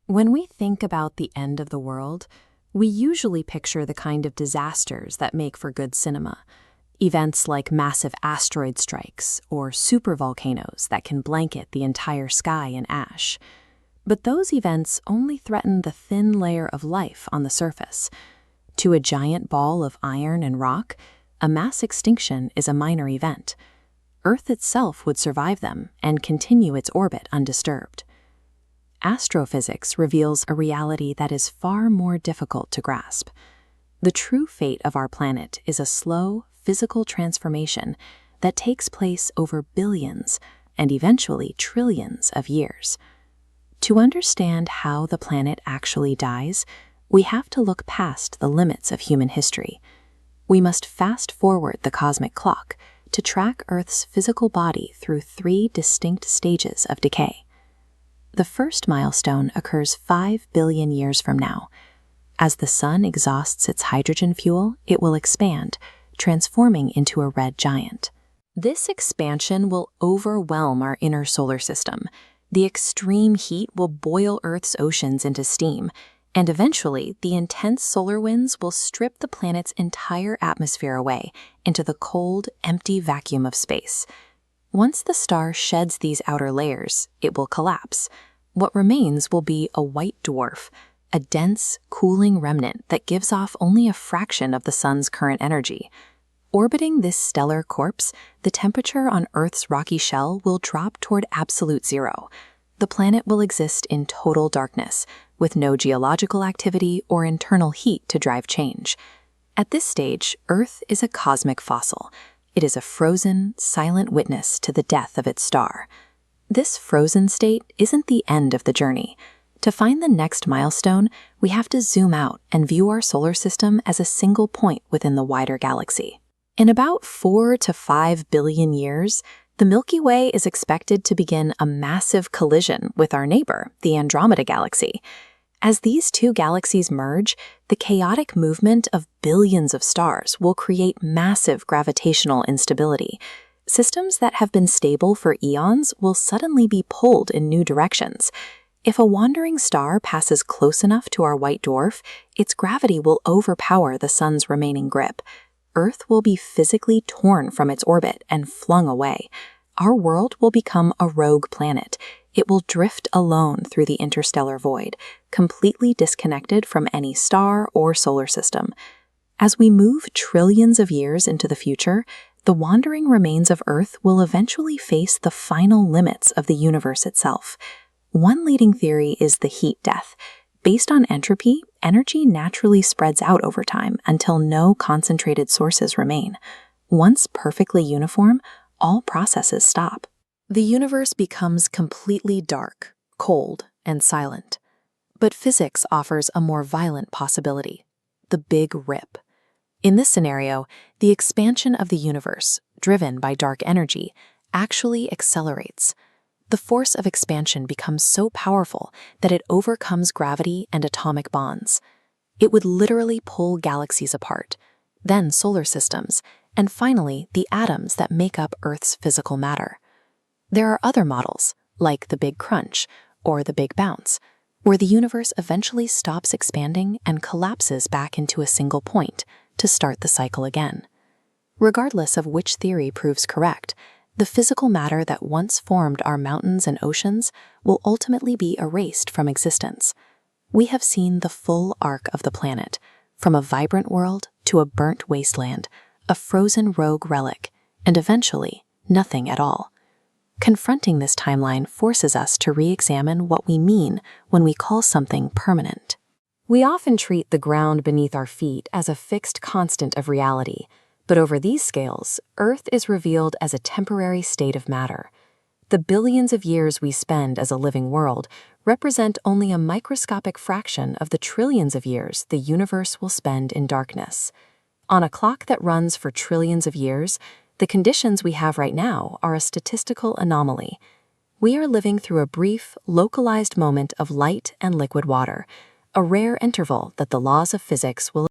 When we think about the end of the world, we usually picture the kind of disasters that make for good cinema. Events like massive asteroid strikes or supervolcanoes that can blanket the entire sky in ash. But those events only threaten the thin layer of life on the surface. To a giant ball of iron and rock, a mass extinction is a minor event. Earth itself would survive them and continue its orbit undisturbed. Astrophysics reveals a reality that is far more difficult to grasp. The true fate of our planet is a slow, physical transformation that takes place over billions and eventually trillions of years. To understand how the planet actually dies, we have to look past the limits of human history. We must fast forward the cosmic clock to track Earth's physical body through 3 distinct stages of decay. The first milestone occurs 5 billion years from now. As the sun exhausts its hydrogen fuel, it will expand, transforming into a red giant. This expansion will overwhelm our inner solar system. The extreme heat will boil Earth's oceans into steam, and eventually the intense solar winds will strip the planet's entire atmosphere away into the cold, empty vacuum of space. Once the star sheds these outer layers, it will collapse. What remains will be a white dwarf, a dense, cooling remnant that gives off only a fraction of the sun's current energy. Orbiting this stellar corpse, the temperature on Earth's rocky shell will drop toward absolute zero. The planet will exist in total darkness, with no geological activity or internal heat to drive change. At this stage, Earth is a cosmic fossil. It is a frozen, silent witness to the death of its star. This frozen state isn't the end of the journey. To find the next milestone, we have to zoom out and view our solar system as a single point within the wider galaxy. In about 4 to 5 billion years, the Milky Way is expected to begin a massive collision with our neighbor, the Andromeda Galaxy. As these two galaxies merge, the chaotic movement of billions of stars will create massive gravitational instability. Systems that have been stable for eons will suddenly be pulled in new directions. If a wandering star passes close enough to our white dwarf, its gravity will overpower the sun's remaining grip. Earth will be physically torn from its orbit and flung away. Our world will become a rogue planet. It will drift alone through the interstellar void, completely disconnected from any star or solar system. As we move trillions of years into the future, the wandering remains of Earth will eventually face the final limits of the universe itself. One leading theory is the heat death. Based on entropy, energy naturally spreads out over time until no concentrated sources remain. Once perfectly uniform, all processes stop. The universe becomes completely dark, cold, and silent. But physics offers a more violent possibility: the Big Rip. In this scenario, the expansion of the universe, driven by dark energy, actually accelerates. The force of expansion becomes so powerful that it overcomes gravity and atomic bonds. It would literally pull galaxies apart, then solar systems, and finally the atoms that make up Earth's physical matter. There are other models, like the Big Crunch or the Big Bounce, where the universe eventually stops expanding and collapses back into a single point to start the cycle again. Regardless of which theory proves correct, the physical matter that once formed our mountains and oceans will ultimately be erased from existence. We have seen the full arc of the planet, from a vibrant world to a burnt wasteland, a frozen rogue relic, and eventually nothing at all. Confronting this timeline forces us to re-examine what we mean when we call something permanent. We often treat the ground beneath our feet as a fixed constant of reality, but over these scales, Earth is revealed as a temporary state of matter. The billions of years we spend as a living world represent only a microscopic fraction of the trillions of years the universe will spend in darkness. On a clock that runs for trillions of years, the conditions we have right now are a statistical anomaly. We are living through a brief, localized moment of light and liquid water, a rare interval that the laws of physics will